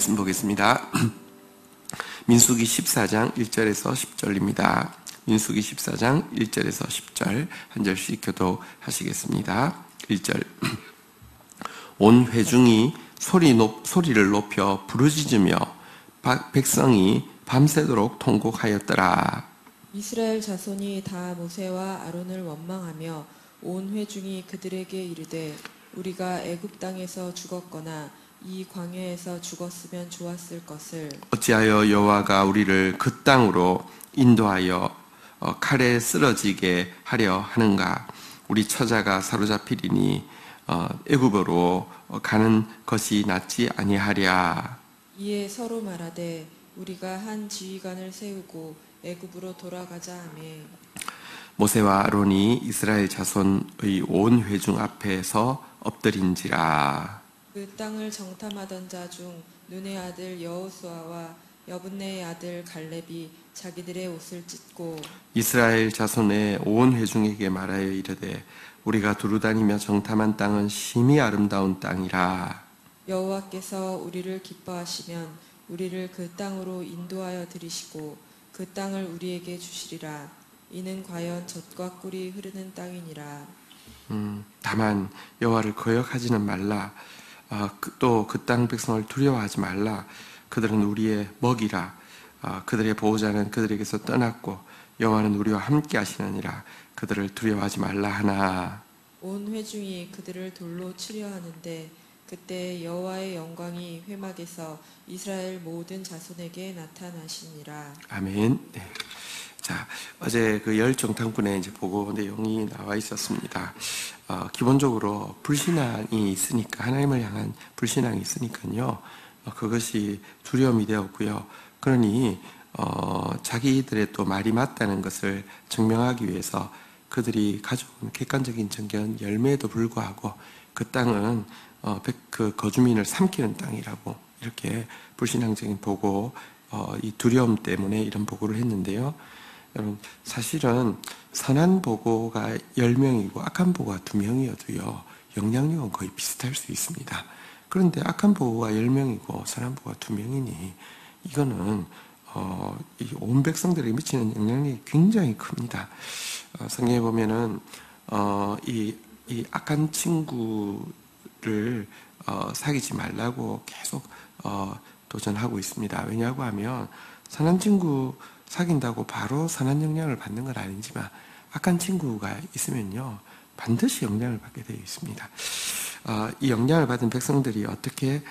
말씀 보겠습니다. 민수기 14장 1절에서 10절입니다. 민수기 14장 1절에서 10절 한 절씩 교독하시겠습니다. 1절 온 회중이 소리를 높여 부르짖으며 백성이 밤새도록 통곡하였더라. 이스라엘 자손이 다 모세와 아론을 원망하며 온 회중이 그들에게 이르되 우리가 애굽 땅에서 죽었거나 이 광야에서 죽었으면 좋았을 것을 어찌하여 여호와가 우리를 그 땅으로 인도하여 칼에 쓰러지게 하려 하는가. 우리 처자가 사로잡히리니 애굽으로 가는 것이 낫지 아니하랴. 이에 서로 말하되 우리가 한 지휘관을 세우고 애굽으로 돌아가자 하며 모세와 아론이 이스라엘 자손의 온 회중 앞에서 엎드린지라. 그 땅을 정탐하던 자 중 눈의 아들 여호수아와 여분네의 아들 갈렙이 자기들의 옷을 찢고 이스라엘 자손의 온 회중에게 말하여 이르되 우리가 두루다니며 정탐한 땅은 심히 아름다운 땅이라. 여호와께서 우리를 기뻐하시면 우리를 그 땅으로 인도하여 들이시고 그 땅을 우리에게 주시리라. 이는 과연 젖과 꿀이 흐르는 땅이니라. 다만 여호와를 거역하지는 말라. 또 그 땅 백성을 두려워하지 말라. 그들은 우리의 먹이라. 그들의 보호자는 그들에게서 떠났고 여호와는 우리와 함께 하시느니라. 그들을 두려워하지 말라 하나. 온 회중이 그들을 돌로 치려 하는데 그때 여호와의 영광이 회막에서 이스라엘 모든 자손에게 나타나시니라. 아멘. 네. 자, 어제 그 열 정탐꾼의 이제 보고 내용이 나와 있었습니다. 기본적으로 불신앙이 있으니까, 하나님을 향한 불신앙이 있으니까요. 그것이 두려움이 되었고요. 그러니 자기들의 또 말이 맞다는 것을 증명하기 위해서 그들이 가져온 객관적인 정견 열매에도 불구하고 그 땅은 그 거주민을 삼키는 땅이라고 이렇게 불신앙적인 보고, 이 두려움 때문에 이런 보고를 했는데요. 여러분, 사실은 선한 보고가 10명이고 악한 보고가 2명이어도요, 영향력은 거의 비슷할 수 있습니다. 그런데 악한 보고가 10명이고 선한 보고가 2명이니 이거는 이 온 백성들에게 미치는 영향력이 굉장히 큽니다. 성경에 보면은 이 악한 친구를 사귀지 말라고 계속 도전하고 있습니다. 왜냐고 하면 선한 친구 사귄다고 바로 선한 영향을 받는 건 아니지만 악한 친구가 있으면요 반드시 영향을 받게 되어 있습니다. 이 영향을 받은 백성들이 어떻게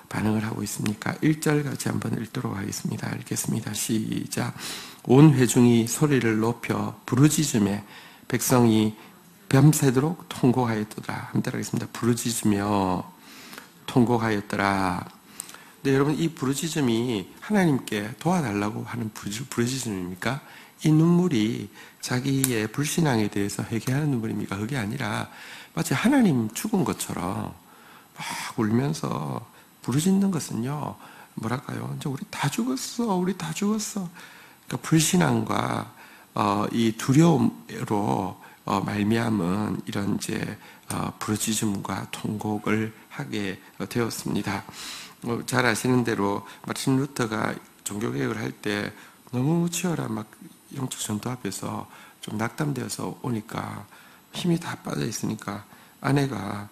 반응을 하고 있습니까? 1절 같이 한번 읽도록 하겠습니다. 읽겠습니다. 시작. 온 회중이 소리를 높여 부르짖으며 백성이 밤새도록 통곡하였더라. 한번 따라하겠습니다. 부르짖으며 통곡하였더라. 네, 여러분, 이 부르짖음이 하나님께 도와달라고 하는 부르짖음입니까? 이 눈물이 자기의 불신앙에 대해서 회개하는 눈물입니까? 그게 아니라 마치 하나님 죽은 것처럼 막 울면서 부르짖는 것은요, 뭐랄까요? 이제 우리 다 죽었어, 우리 다 죽었어. 그러니까 불신앙과 이 두려움으로 말미암은 이런 이제 부르짖음과 통곡을 하게 되었습니다. 잘 아시는 대로 마틴 루터가 종교개혁을 할 때 너무 치열한 막 영적 전투 앞에서 좀 낙담되어서 오니까 힘이 다 빠져 있으니까 아내가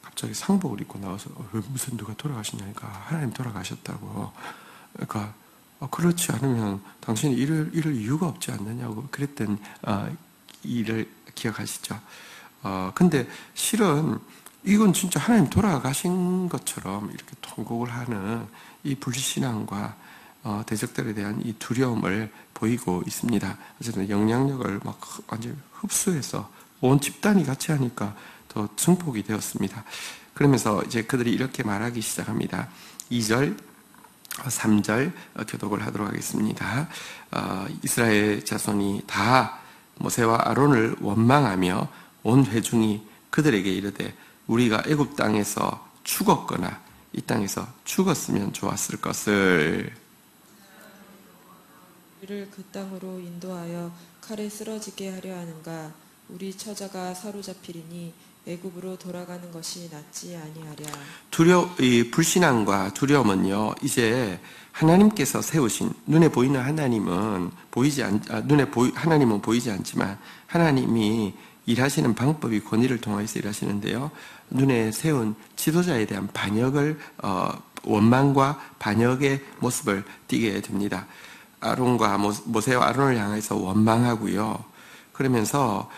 갑자기 상복을 입고 나와서 왜 무슨 누가 돌아가시냐니까 하나님 돌아가셨다고. 그러니까 그렇지 않으면 당신이 이럴 이유가 없지 않느냐고 그랬던 일을 기억하시죠. 근데 실은 이건 진짜 하나님 돌아가신 것처럼 이렇게 통곡을 하는 이 불신앙과 대적들에 대한 이 두려움을 보이고 있습니다. 어쨌든 영향력을 막 완전히 흡수해서 온 집단이 같이 하니까 더 증폭이 되었습니다. 그러면서 이제 그들이 이렇게 말하기 시작합니다. 2절, 3절 교독을 하도록 하겠습니다. 이스라엘 자손이 다 모세와 아론을 원망하며 온 회중이 그들에게 이르되 우리가 애굽 땅에서 죽었거나 이 땅에서 죽었으면 좋았을 것을. 우리를 그 땅으로 인도하여 칼에 쓰러지게 하려 하는가. 우리 처자가 사로잡히리니 애굽으로 돌아가는 것이 낫지 아니하랴. 이 불신앙과 두려움은요, 이제 하나님께서 세우신, 눈에 보이는 하나님은 하나님은 보이지 않지만 하나님이 일하시는 방법이 권위를 통해서 일하시는데요, 눈에 세운 지도자에 대한 반역을, 원망과 반역의 모습을 띠게 됩니다. 모세와 아론을 향해서 원망하고요. 그러면서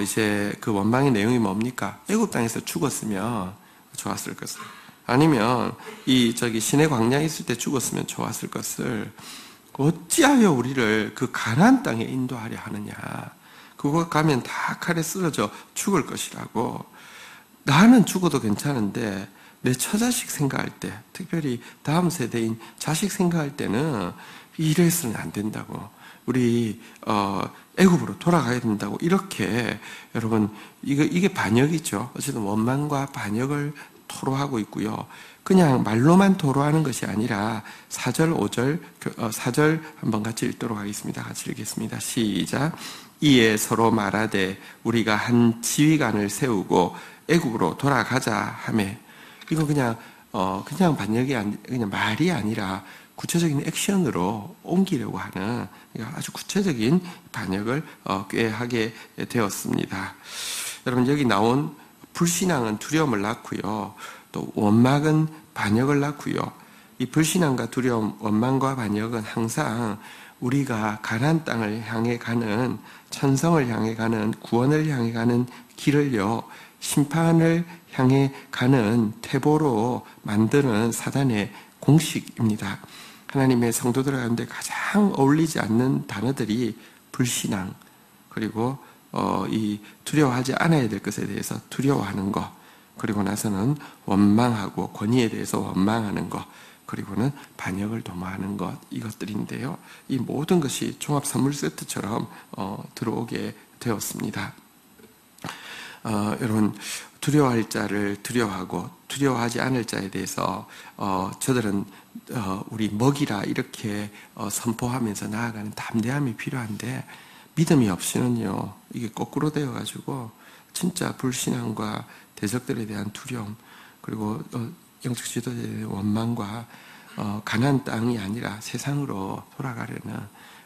이제 그 원망의 내용이 뭡니까? 애굽 땅에서 죽었으면 좋았을 것을, 아니면 시내 광야에 있을 때 죽었으면 좋았을 것을 어찌하여 우리를 그 가나안 땅에 인도하려 하느냐? 그거 가면 다 칼에 쓰러져 죽을 것이라고. 나는 죽어도 괜찮은데 내 처자식 생각할 때, 특별히 다음 세대인 자식 생각할 때는 이래서는 안 된다고. 우리 애굽으로 돌아가야 된다고. 이렇게 여러분, 이게 반역이죠. 어쨌든 원망과 반역을 토로하고 있고요. 그냥 말로만 토로하는 것이 아니라 4절, 5절, 4절 한번 같이 읽도록 하겠습니다. 같이 읽겠습니다. 시작. 이에 서로 말하되 우리가 한 지휘관을 세우고 애굽으로 돌아가자 하매. 이거 그냥 반역이 그냥 말이 아니라 구체적인 액션으로 옮기려고 하는 아주 구체적인 반역을 꾀하게 되었습니다. 여러분, 여기 나온 불신앙은 두려움을 낳고요, 또 원망은 반역을 낳고요. 이 불신앙과 두려움, 원망과 반역은 항상 우리가 가나안 땅을 향해 가는, 천성을 향해 가는, 구원을 향해 가는 길을요, 심판을 향해 가는 퇴보로 만드는 사단의 공식입니다. 하나님의 성도들 가운데 가장 어울리지 않는 단어들이 불신앙, 그리고 이 두려워하지 않아야 될 것에 대해서 두려워하는 것, 그리고 나서는 원망하고 권위에 대해서 원망하는 것, 그리고는 반역을 도모하는 것, 이것들인데요. 이 모든 것이 종합 선물 세트처럼 들어오게 되었습니다. 여러분, 두려워할 자를 두려워하고 두려워하지 않을 자에 대해서 저들은 우리 먹이라 이렇게 선포하면서 나아가는 담대함이 필요한데, 믿음이 없이는요, 이게 거꾸로 되어가지고 진짜 불신앙과 대적들에 대한 두려움, 그리고 영적 지도자에 대한 원망과 가나안 땅이 아니라 세상으로 돌아가려는,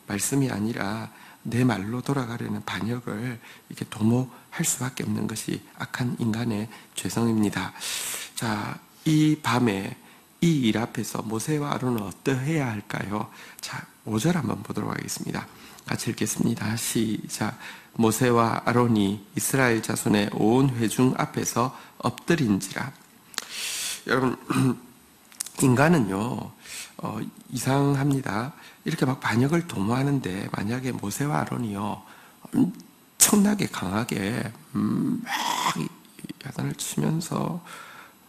말씀이 아니라 내 말로 돌아가려는 반역을 이렇게 도모할 수밖에 없는 것이 악한 인간의 죄성입니다. 자, 이 밤에 이 일 앞에서 모세와 아론은 어떠해야 할까요? 자, 5절 한번 보도록 하겠습니다. 같이 읽겠습니다. 시작. 모세와 아론이 이스라엘 자손의 온 회중 앞에서 엎드린지라. 여러분, 인간은요, 이상합니다. 이렇게 막 반역을 도모하는데, 만약에 모세와 아론이요, 엄청나게 강하게 막 야단을 치면서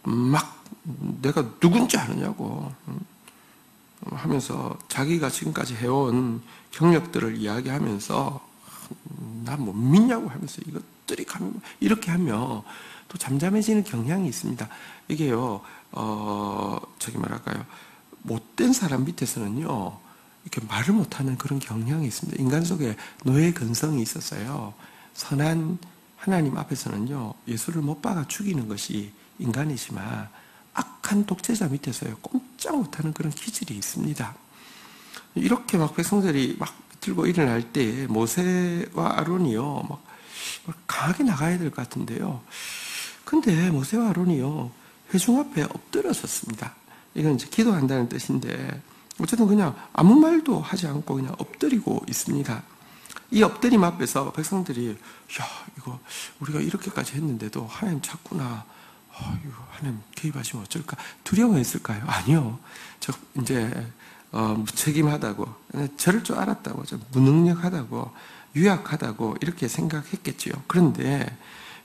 막 내가 누군지 아느냐고 하면서 자기가 지금까지 해온 경력들을 이야기하면서 나 못 믿냐고 하면서 이것들이 이렇게 하면 또 잠잠해지는 경향이 있습니다. 이게요, 못된 사람 밑에서는요, 이렇게 말을 못하는 그런 경향이 있습니다. 인간 속에 노예 근성이 있었어요. 선한 하나님 앞에서는요, 예수를 못 박아 죽이는 것이 인간이지만 악한 독재자 밑에서요, 꼼짝 못하는 그런 기질이 있습니다. 이렇게 막 백성들이 막 들고 일어날 때 모세와 아론이요, 막 강하게 나가야 될 것 같은데요. 근데 모세와 아론이요, 회중 앞에 엎드려졌습니다. 이건 이제 기도한다는 뜻인데, 어쨌든 그냥 아무 말도 하지 않고 그냥 엎드리고 있습니다. 이 엎드림 앞에서 백성들이, 야, 이거 우리가 이렇게까지 했는데도 하나님 찾구나. 이거 하나님 개입하시면 어쩔까? 두려워했을까요? 아니요. 이제 무책임하다고, 저럴 줄 알았다고, 무능력하다고, 유약하다고 이렇게 생각했겠지요. 그런데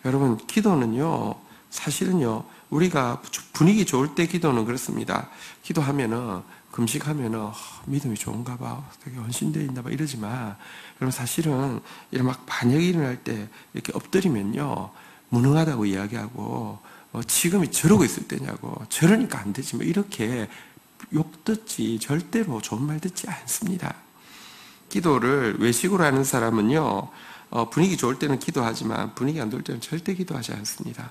여러분, 기도는요, 사실은요, 우리가 분위기 좋을 때 기도는 그렇습니다. 기도하면은, 금식하면은 믿음이 좋은가 봐, 되게 헌신되어 있나 봐 이러지만, 여러분, 사실은 이런 막 반역이 일어날 때 이렇게 엎드리면요, 무능하다고 이야기하고, 지금이 저러고 있을 때냐고, 저러니까 안 되지, 뭐 이렇게 욕 듣지, 절대로 좋은 말 듣지 않습니다. 기도를 외식으로 하는 사람은요, 분위기 좋을 때는 기도하지만 분위기 안 좋을 때는 절대 기도하지 않습니다.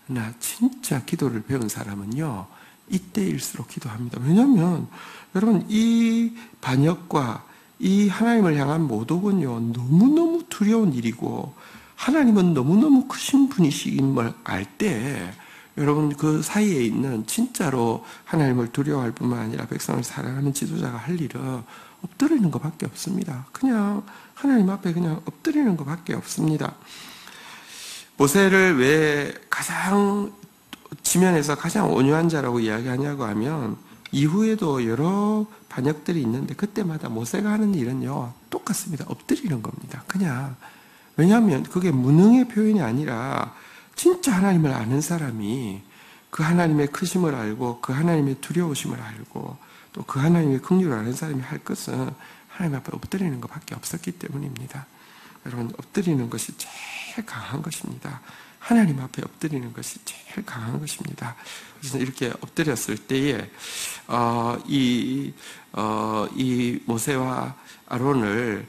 그러나 진짜 기도를 배운 사람은요, 이때일수록 기도합니다. 왜냐하면 여러분, 이 반역과 이 하나님을 향한 모독은요, 너무너무 두려운 일이고 하나님은 너무너무 크신 분이심을 알 때 여러분, 그 사이에 있는 진짜로 하나님을 두려워할 뿐만 아니라 백성을 사랑하는 지도자가 할 일은 엎드리는 것밖에 없습니다. 그냥 하나님 앞에 그냥 엎드리는 것밖에 없습니다. 모세를 왜 가장 지면에서 가장 온유한 자라고 이야기하냐고 하면, 이후에도 여러 반역들이 있는데 그때마다 모세가 하는 일은요, 똑같습니다. 엎드리는 겁니다. 그냥. 왜냐하면 그게 무능의 표현이 아니라 진짜 하나님을 아는 사람이 그 하나님의 크심을 알고 그 하나님의 두려우심을 알고 또 그 하나님의 긍휼을 아는 사람이 할 것은 하나님 앞에 엎드리는 것밖에 없었기 때문입니다. 여러분, 엎드리는 것이 제일 강한 것입니다. 하나님 앞에 엎드리는 것이 제일 강한 것입니다. 그래서 이렇게 엎드렸을 때에 이 모세와 아론을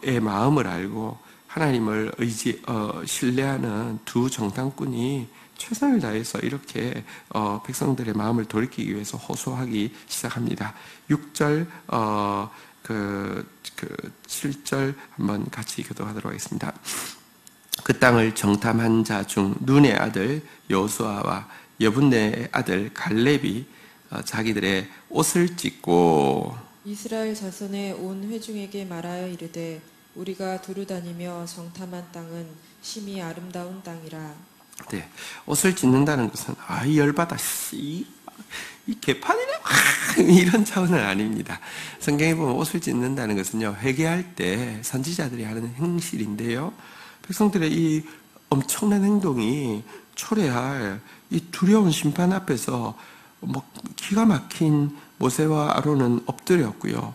의 마음을 알고 하나님을 신뢰하는 두 정탐꾼이 최선을 다해서 이렇게 백성들의 마음을 돌이키기 위해서 호소하기 시작합니다. 6절 7절 한번 같이 교독하도록 하겠습니다. 그 땅을 정탐한 자 중 눈의 아들 여호수아와 여분네의 아들 갈렙이 자기들의 옷을 찢고 이스라엘 자손의 온 회중에게 말하여 이르되 우리가 두루다니며 정탐한 땅은 심히 아름다운 땅이라. 네, 옷을 찢는다는 것은 이 열받아 이 개판이네 이런 차원은 아닙니다. 성경에 보면 옷을 찢는다는 것은요, 회개할 때 선지자들이 하는 행실인데요, 백성들의 이 엄청난 행동이 초래할 이 두려운 심판 앞에서 기가 막힌 모세와 아론은 엎드렸고요,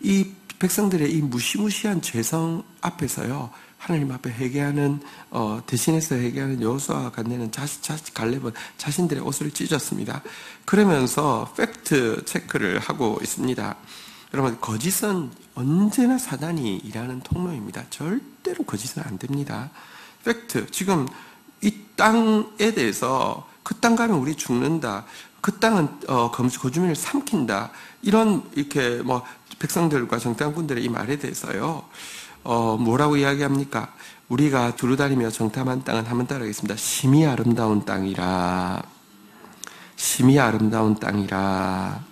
이 백성들의 이 무시무시한 죄성 앞에서요, 하나님 앞에 회개하는 대신해서 회개하는 여호수아와 간내는 갈렙은 자신들의 옷을 찢었습니다. 그러면서 팩트 체크를 하고 있습니다. 여러분, 거짓은 언제나 사단이 일하는 통로입니다. 절대로 거짓은 안 됩니다. 팩트, 지금 이 땅에 대해서 그 땅 가면 우리 죽는다, 그 땅은 거주민을 삼킨다, 이런 이렇게 백성들과 정탐꾼들의 이 말에 대해서요, 뭐라고 이야기합니까? 우리가 두루다니며 정탐한 땅은 한번 따라하겠습니다. 심히 아름다운 땅이라. 심히 아름다운 땅이라.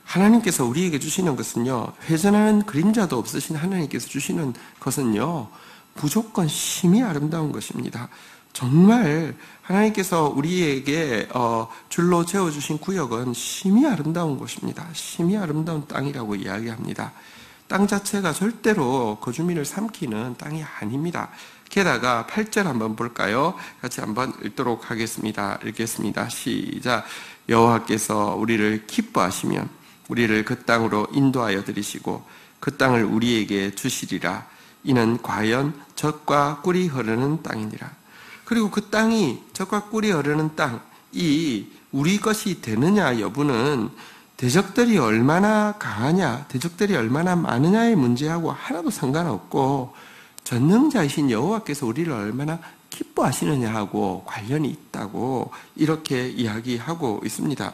하나님께서 우리에게 주시는 것은요, 회전하는 그림자도 없으신 하나님께서 주시는 것은요, 무조건 심히 아름다운 것입니다. 정말 하나님께서 우리에게 줄로 재어주신 구역은 심히 아름다운 곳입니다. 심히 아름다운 땅이라고 이야기합니다. 땅 자체가 절대로 거주민을 삼키는 땅이 아닙니다. 게다가 8절 한번 볼까요? 같이 한번 읽도록 하겠습니다. 읽겠습니다. 시작. 여호와께서 우리를 기뻐하시면 우리를 그 땅으로 인도하여 들이시고 그 땅을 우리에게 주시리라. 이는 과연 젖과 꿀이 흐르는 땅이니라. 그리고 그 땅이 젖과 꿀이 흐르는 땅이 우리 것이 되느냐 여부는 대적들이 얼마나 강하냐, 대적들이 얼마나 많으냐의 문제하고 하나도 상관없고 전능자이신 여호와께서 우리를 얼마나 기뻐하시느냐하고 관련이 있다고 이렇게 이야기하고 있습니다.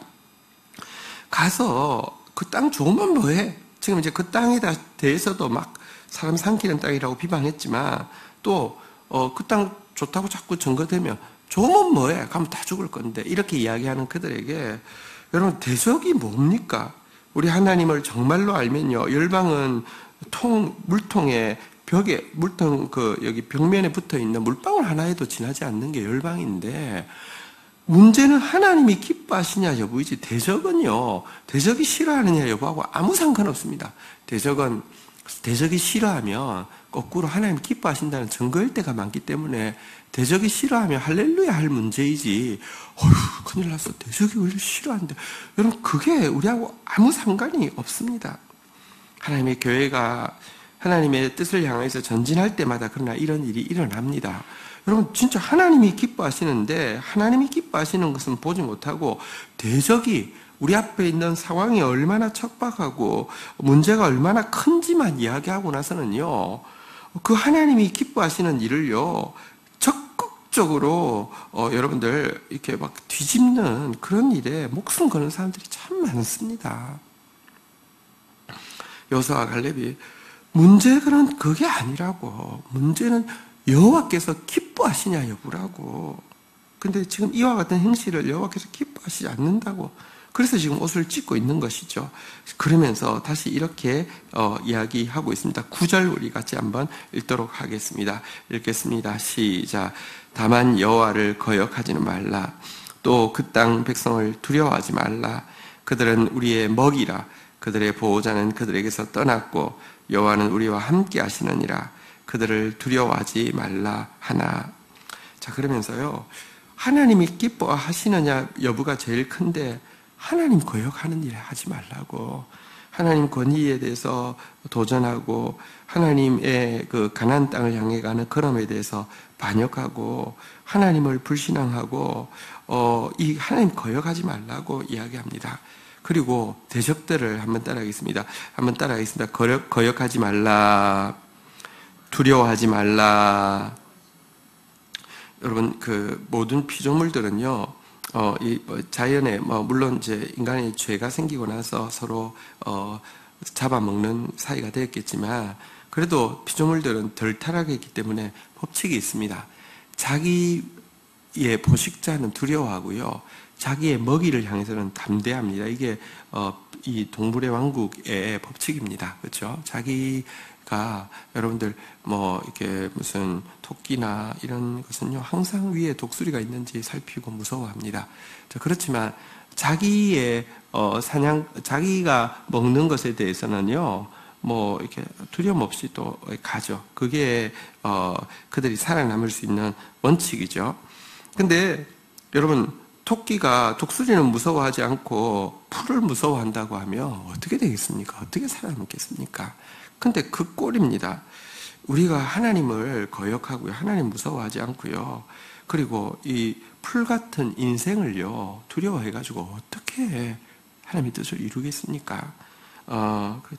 가서 그 땅 좋으면 뭐해? 지금 이제 그 땅에 대해서도 막 사람 삼키는 땅이라고 비방했지만 또 그 땅 좋다고 자꾸 증거되면 좋으면 뭐해? 가면 다 죽을 건데 이렇게 이야기하는 그들에게 여러분, 대적이 뭡니까? 우리 하나님을 정말로 알면요, 열방은 물통에 벽에 물통 여기 벽면에 붙어 있는 물방울 하나에도 지나지 않는 게 열방인데, 문제는 하나님이 기뻐하시냐 여부이지 대적은요, 대적이 싫어하느냐 여부하고 아무 상관없습니다. 대적이 싫어하면 거꾸로 하나님 기뻐하신다는 증거일 때가 많기 때문에 대적이 싫어하면 할렐루야 할 문제이지, 어휴 큰일 났어, 대적이 우리를 싫어한대, 여러분 그게 우리하고 아무 상관이 없습니다. 하나님의 교회가 하나님의 뜻을 향해서 전진할 때마다 그러나 이런 일이 일어납니다. 여러분 진짜 하나님이 기뻐하시는데, 하나님이 기뻐하시는 것은 보지 못하고 대적이 우리 앞에 있는 상황이 얼마나 척박하고 문제가 얼마나 큰지만 이야기하고 나서는요, 그 하나님이 기뻐하시는 일을요, 적극적으로 여러분들 이렇게 막 뒤집는 그런 일에 목숨 거는 사람들이 참 많습니다. 여호수아와 갈렙이 문제는 그게 아니라고. 문제는 여호와께서 기뻐하시냐 여부라고. 근데 지금 이와 같은 행실을 여호와께서 기뻐하시지 않는다고. 그래서 지금 옷을 찢고 있는 것이죠. 그러면서 다시 이렇게 이야기하고 있습니다. 9절 우리 같이 한번 읽도록 하겠습니다. 읽겠습니다. 시작. 다만 여호와를 거역하지는 말라. 또 그 땅 백성을 두려워하지 말라. 그들은 우리의 먹이라. 그들의 보호자는 그들에게서 떠났고 여호와는 우리와 함께 하시느니라. 그들을 두려워하지 말라 하나. 자, 그러면서요, 하나님이 기뻐하시느냐 여부가 제일 큰데 하나님 거역하는 일 하지 말라고. 하나님 권위에 대해서 도전하고 하나님의 그 가나안 땅을 향해 가는 걸음에 대해서 반역하고 하나님을 불신앙하고 이 하나님 거역하지 말라고 이야기합니다. 그리고 대적들을 한번 따라하겠습니다. 한번 따라하겠습니다. 거역하지 말라. 두려워하지 말라. 여러분, 그 모든 피조물들은요, 자연에, 물론 이제 인간의 죄가 생기고 나서 서로, 잡아먹는 사이가 되었겠지만, 그래도 피조물들은 덜 타락했기 때문에 법칙이 있습니다. 자기의 포식자는 두려워하고요, 자기의 먹이를 향해서는 담대합니다. 이게, 이 동물의 왕국의 법칙입니다. 그렇죠? 자기가 여러분들 이렇게 무슨 토끼나 이런 것은요, 항상 위에 독수리가 있는지 살피고 무서워합니다. 그렇지만 자기의 자기가 먹는 것에 대해서는요, 이렇게 두려움 없이 또 가죠. 그게 그들이 살아남을 수 있는 원칙이죠. 근데 여러분, 독수리는 무서워하지 않고 풀을 무서워한다고 하면 어떻게 되겠습니까? 어떻게 살아남겠습니까? 근데 그 꼴입니다. 우리가 하나님을 거역하고요, 하나님 무서워하지 않고요, 그리고 이 풀 같은 인생을요 두려워해가지고 어떻게 하나님의 뜻을 이루겠습니까?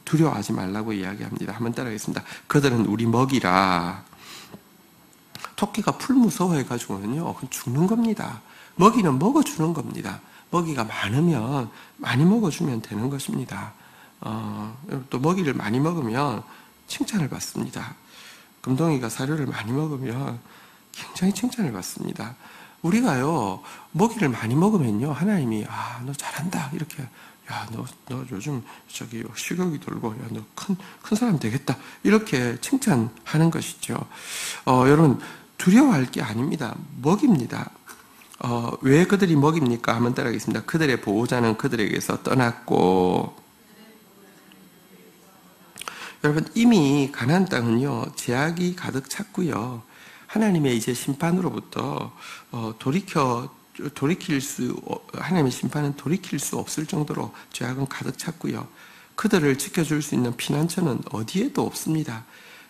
두려워하지 말라고 이야기합니다. 한번 따라하겠습니다. 그들은 우리 먹이라. 토끼가 풀 무서워해가지고는요, 그건 죽는 겁니다. 먹이는 먹어주는 겁니다. 먹이가 많으면 많이 먹어주면 되는 것입니다. 또 먹이를 많이 먹으면 칭찬을 받습니다. 금동이가 사료를 많이 먹으면 굉장히 칭찬을 받습니다. 우리가요, 먹이를 많이 먹으면요, 하나님이, 너 잘한다. 이렇게, 너 요즘 식욕이 돌고, 너 큰 사람 되겠다. 이렇게 칭찬하는 것이죠. 여러분, 두려워할 게 아닙니다. 먹입니다. 왜 그들이 먹입니까? 한번 따라하겠습니다. 그들의 보호자는 그들에게서 떠났고, 여러분, 이미 가나안 땅은요, 제약이 가득 찼고요, 하나님의 이제 심판으로부터 하나님의 심판은 돌이킬 수 없을 정도로 죄악은 가득 찼고요, 그들을 지켜줄 수 있는 피난처는 어디에도 없습니다.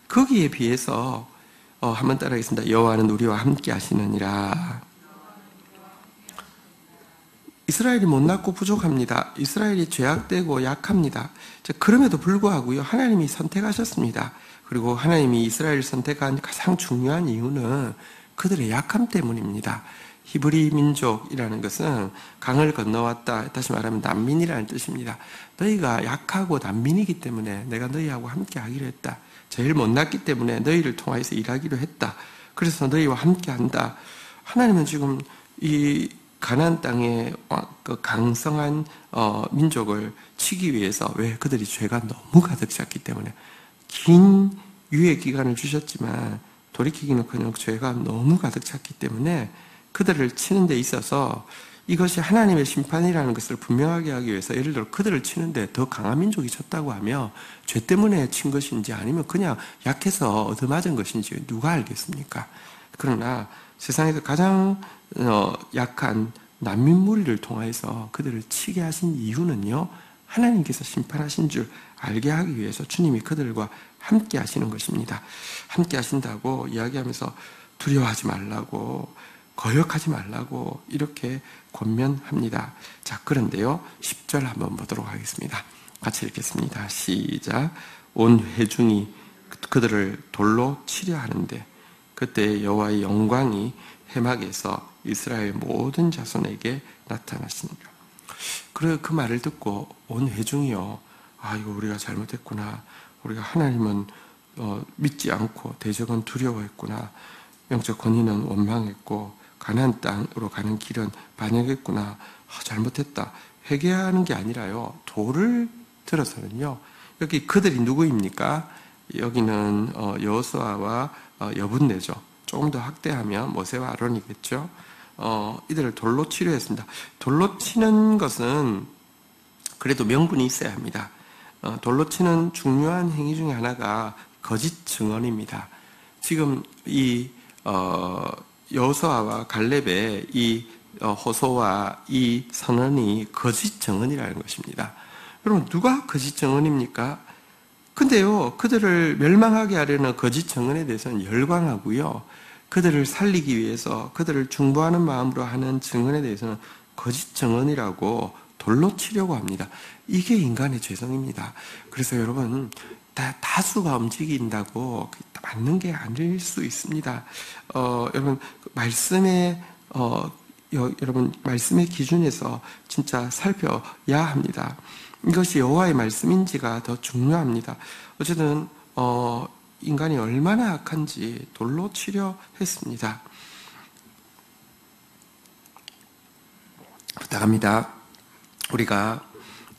거기에 비해서 한번 따라하겠습니다. 여호와는 우리와 함께 하시느니라. 이스라엘이 못났고 부족합니다. 이스라엘이 죄악되고 약합니다. 그럼에도 불구하고요, 하나님이 선택하셨습니다. 그리고 하나님이 이스라엘을 선택한 가장 중요한 이유는 그들의 약함 때문입니다. 히브리 민족이라는 것은 강을 건너왔다, 다시 말하면 난민이라는 뜻입니다. 너희가 약하고 난민이기 때문에 내가 너희하고 함께 하기로 했다. 제일 못났기 때문에 너희를 통하여서 일하기로 했다. 그래서 너희와 함께 한다. 하나님은 지금 이 가나안 땅의 그 강성한 민족을 치기 위해서, 왜? 그들이 죄가 너무 가득 찼기 때문에 긴 유예 기간을 주셨지만 돌이키기는커녕 죄가 너무 가득 찼기 때문에 그들을 치는 데 있어서 이것이 하나님의 심판이라는 것을 분명하게 하기 위해서, 예를 들어 그들을 치는데 더 강한 민족이 쳤다고 하면 죄 때문에 친 것인지 아니면 그냥 약해서 얻어맞은 것인지 누가 알겠습니까? 그러나 세상에서 가장 약한 난민 무리를 통해서 그들을 치게 하신 이유는요, 하나님께서 심판하신 줄 알게 하기 위해서 주님이 그들과 함께 하시는 것입니다. 함께 하신다고 이야기하면서 두려워하지 말라고, 거역하지 말라고 이렇게 권면합니다. 자, 그런데요, 10절 한번 보도록 하겠습니다. 같이 읽겠습니다. 시작. 온 회중이 그들을 돌로 치려 하는데 그때 여호와의 영광이 해막에서 이스라엘 모든 자손에게 나타났습니다. 그래 그 말을 듣고 온 회중이요, 이거 우리가 잘못했구나. 우리가 하나님은 믿지 않고 대적은 두려워했구나. 영적 권위는 원망했고 가나안 땅으로 가는 길은 반역했구나. 잘못했다. 회개하는 게 아니라요, 돌을 들어서는요, 여기 그들이 누구입니까? 여기는 여호수아와 여분네죠. 조금 더 확대하면 모세와 아론이겠죠. 이들을 돌로 치려 했습니다. 돌로 치는 것은 그래도 명분이 있어야 합니다. 돌로 치는 중요한 행위 중에 하나가 거짓 증언입니다. 지금 이 여호수아와 갈렙의 이 호소와 이 선언이 거짓 증언이라는 것입니다. 여러분, 누가 거짓 증언입니까? 근데요, 그들을 멸망하게 하려는 거짓 증언에 대해서는 열광하고요, 그들을 살리기 위해서 그들을 중보하는 마음으로 하는 증언에 대해서는 거짓 증언이라고 돌로 치려고 합니다. 이게 인간의 죄성입니다. 그래서 여러분, 다수가 움직인다고 맞는 게 아닐 수 있습니다. 여러분, 여러분 말씀의 기준에서 진짜 살펴야 합니다. 이것이 여호와의 말씀인지가 더 중요합니다. 어쨌든 인간이 얼마나 악한지 돌로 치려 했습니다. 부탁합니다. 우리가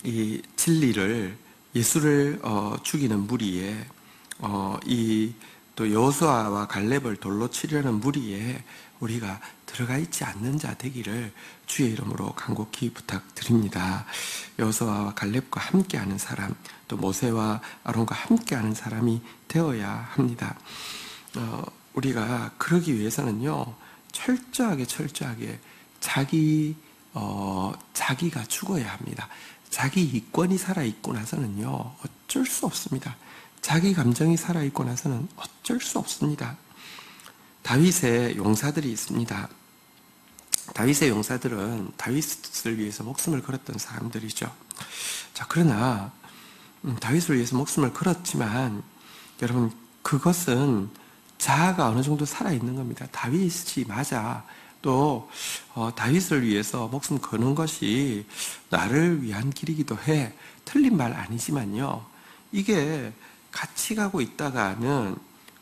이 진리를, 예수를 죽이는 무리에 또 여호수아와 갈렙을 돌로 치려는 무리에 우리가 들어가 있지 않는 자 되기를 주의 이름으로 간곡히 부탁드립니다. 여호수아와 갈렙과 함께하는 사람, 또 모세와 아론과 함께하는 사람이 되어야 합니다. 우리가 그러기 위해서는요, 철저하게 자기가 죽어야 합니다. 자기 이권이 살아있고 나서는요, 어쩔 수 없습니다. 자기 감정이 살아있고 나서는 어쩔 수 없습니다. 다윗의 용사들이 있습니다. 다윗의 용사들은 다윗을 위해서 목숨을 걸었던 사람들이죠. 자, 그러나 다윗을 위해서 목숨을 걸었지만 여러분, 그것은 자아가 어느 정도 살아있는 겁니다. 다윗이 맞아. 또 다윗을 위해서 목숨 거는 것이 나를 위한 길이기도 해. 틀린 말 아니지만요, 이게 같이 가고 있다가는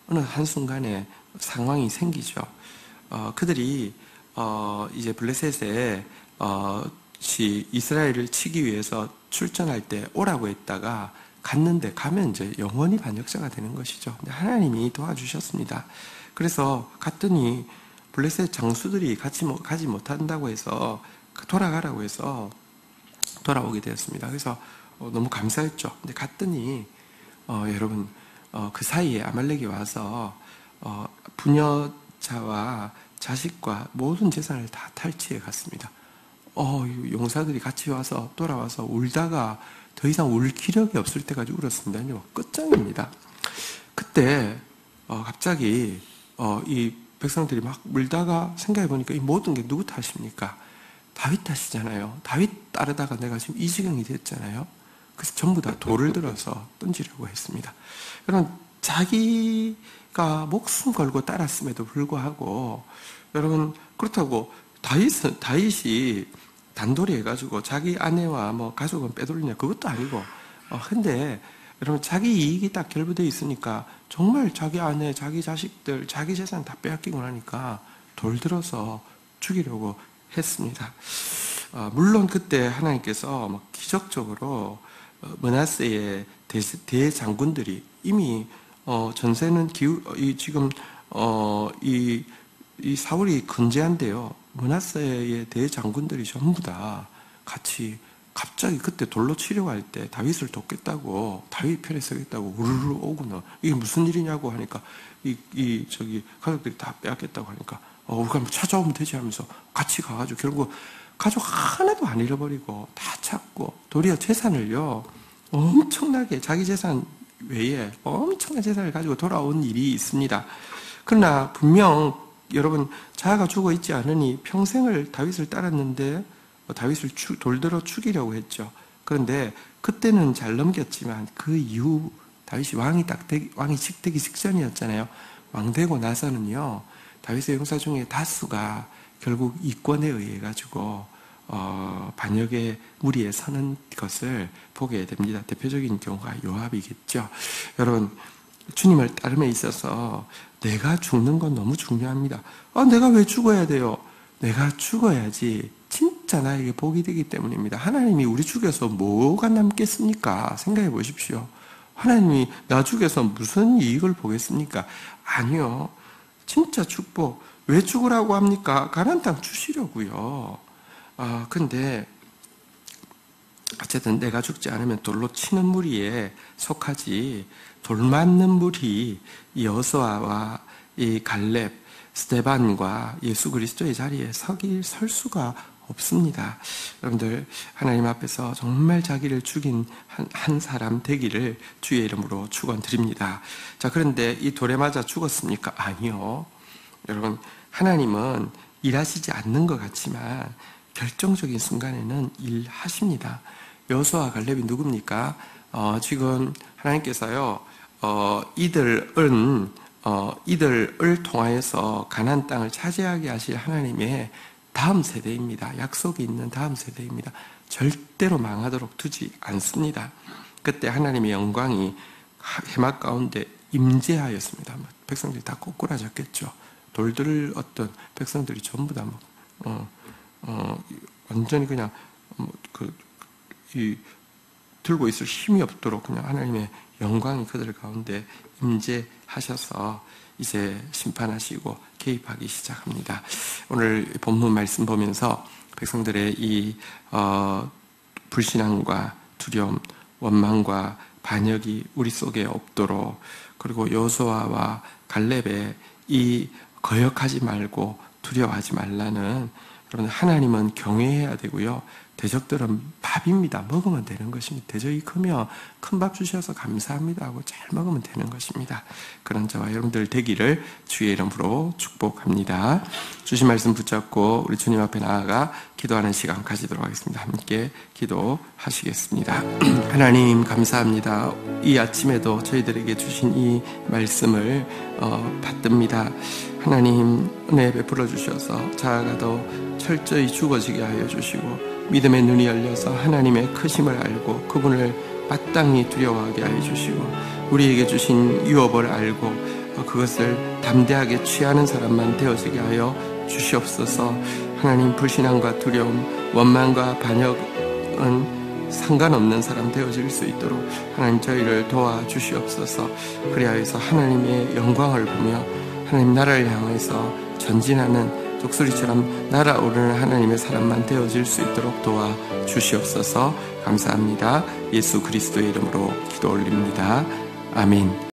어느 한순간에 상황이 생기죠. 그들이 이제 블레셋에 이스라엘을 치기 위해서 출전할 때 오라고 했다가 갔는데, 가면 이제 영원히 반역자가 되는 것이죠. 근데 하나님이 도와주셨습니다. 그래서 갔더니 블레셋 장수들이 같이 가지 못한다고 해서 돌아가라고 해서 돌아오게 되었습니다. 그래서 너무 감사했죠. 근데 갔더니 여러분, 그 사이에 아말렉이 와서 부녀자와 자식과 모든 재산을 다 탈취해 갔습니다. 용사들이 같이 와서 돌아와서 울다가 더 이상 울 기력이 없을 때까지 울었습니다. 끝장입니다. 그때 갑자기 이 백성들이 막 울다가 생각해보니까 이 모든 게 누구 탓입니까? 다윗 탓이잖아요. 다윗 따르다가 내가 지금 이 지경이 됐잖아요. 그래서 전부 다 돌을 들어서 던지려고 했습니다. 여러분, 자기가 목숨 걸고 따랐음에도 불구하고, 여러분, 그렇다고 다윗이 단돌이 해가지고 자기 아내와 가족은 빼돌리냐, 그것도 아니고, 근데 여러분, 자기 이익이 딱 결부되어 있으니까 정말 자기 아내, 자기 자식들, 자기 재산 다 빼앗기고 나니까 돌 들어서 죽이려고 했습니다. 물론 그때 하나님께서 기적적으로 므낫세의 대장군들이 이미 전세는 지금 이 사울이 건재한데요, 므낫세의 대장군들이 전부 다 같이 갑자기 그때 돌로 치려고 할 때 다윗을 돕겠다고, 다윗 편에 서겠다고 우르르 오구나. 이게 무슨 일이냐고 하니까 저기 가족들이 다 빼앗겠다고 하니까 우리가 한번 찾아오면 되지 하면서 같이 가가지고 결국 가족 하나도 안 잃어버리고 다 찾고, 도리어 재산을요, 엄청나게 자기 재산 외에 엄청난 재산을 가지고 돌아온 일이 있습니다. 그러나 분명 여러분, 자아가 죽어 있지 않으니 평생을 다윗을 따랐는데 다윗을 돌들어 죽이려고 했죠. 그런데 그때는 잘 넘겼지만 그 이후 다윗이 왕이 되기 직전이었잖아요. 왕 되고 나서는요, 다윗의 용사 중에 다수가 결국 이권에 의해 가지고 반역의 무리에 서는 것을 보게 됩니다. 대표적인 경우가 요압이겠죠. 여러분, 주님을 따름에 있어서 내가 죽는 건 너무 중요합니다. 내가 왜 죽어야 돼요? 내가 죽어야지 진짜 나에게 복이 되기 때문입니다. 하나님이 우리 죽여서 뭐가 남겠습니까? 생각해 보십시오. 하나님이 나 죽여서 무슨 이익을 보겠습니까? 아니요. 진짜 축복. 왜 죽으라고 합니까? 가나안 땅 주시려고요. 근데 어쨌든 내가 죽지 않으면 돌로 치는 무리에 속하지, 돌 맞는 무리, 이 여호수아와 이 갈렙, 스데반과 예수 그리스도의 자리에 설 수가 없습니다. 여러분들, 하나님 앞에서 정말 자기를 죽인 한 사람 되기를 주의 이름으로 축원드립니다. 자, 그런데 이 돌에 맞아 죽었습니까? 아니요. 여러분, 하나님은 일하시지 않는 것 같지만 결정적인 순간에는 일하십니다. 여호수아와 갈렙이 누굽니까? 지금 하나님께서요, 이들을 통하여서 가나안 땅을 차지하게 하실 하나님의 다음 세대입니다. 약속이 있는 다음 세대입니다. 절대로 망하도록 두지 않습니다. 그때 하나님의 영광이 해막 가운데 임재하였습니다. 백성들이 다 꼬꾸라졌겠죠. 돌들을 어떤 백성들이 전부 다 완전히 그냥 들고 있을 힘이 없도록 그냥 하나님의 영광이 그들 가운데 임재하셔서 이제 심판하시고 개입하기 시작합니다. 오늘 본문 말씀 보면서 백성들의 이 불신앙과 두려움, 원망과 반역이 우리 속에 없도록, 그리고 여호수아와 갈렙의 이 거역하지 말고 두려워하지 말라는, 그런 하나님은 경외해야 되고요. 대적들은 밥입니다. 먹으면 되는 것입니다. 대적이 크면 큰 밥 주셔서 감사합니다 하고 잘 먹으면 되는 것입니다. 그런 저와 여러분들 되기를 주의 이름으로 축복합니다. 주신 말씀 붙잡고 우리 주님 앞에 나아가 기도하는 시간 가지도록 하겠습니다. 함께 기도하시겠습니다. 하나님 감사합니다. 이 아침에도 저희들에게 주신 이 말씀을 받듭니다. 하나님 은혜 베풀어 주셔서 자아가도 철저히 죽어지게 하여 주시고, 믿음의 눈이 열려서 하나님의 크심을 알고 그분을 마땅히 두려워하게 하여 주시고, 우리에게 주신 유업을 알고 그것을 담대하게 취하는 사람만 되어지게 하여 주시옵소서. 하나님, 불신앙과 두려움, 원망과 반역은 상관없는 사람 되어질 수 있도록 하나님 저희를 도와주시옵소서. 그리하여서 하나님의 영광을 보며 하나님 나라를 향해서 전진하는 독수리처럼 날아오르는 하나님의 사람만 되어질 수 있도록 도와주시옵소서. 감사합니다. 예수 그리스도의 이름으로 기도 올립니다. 아멘.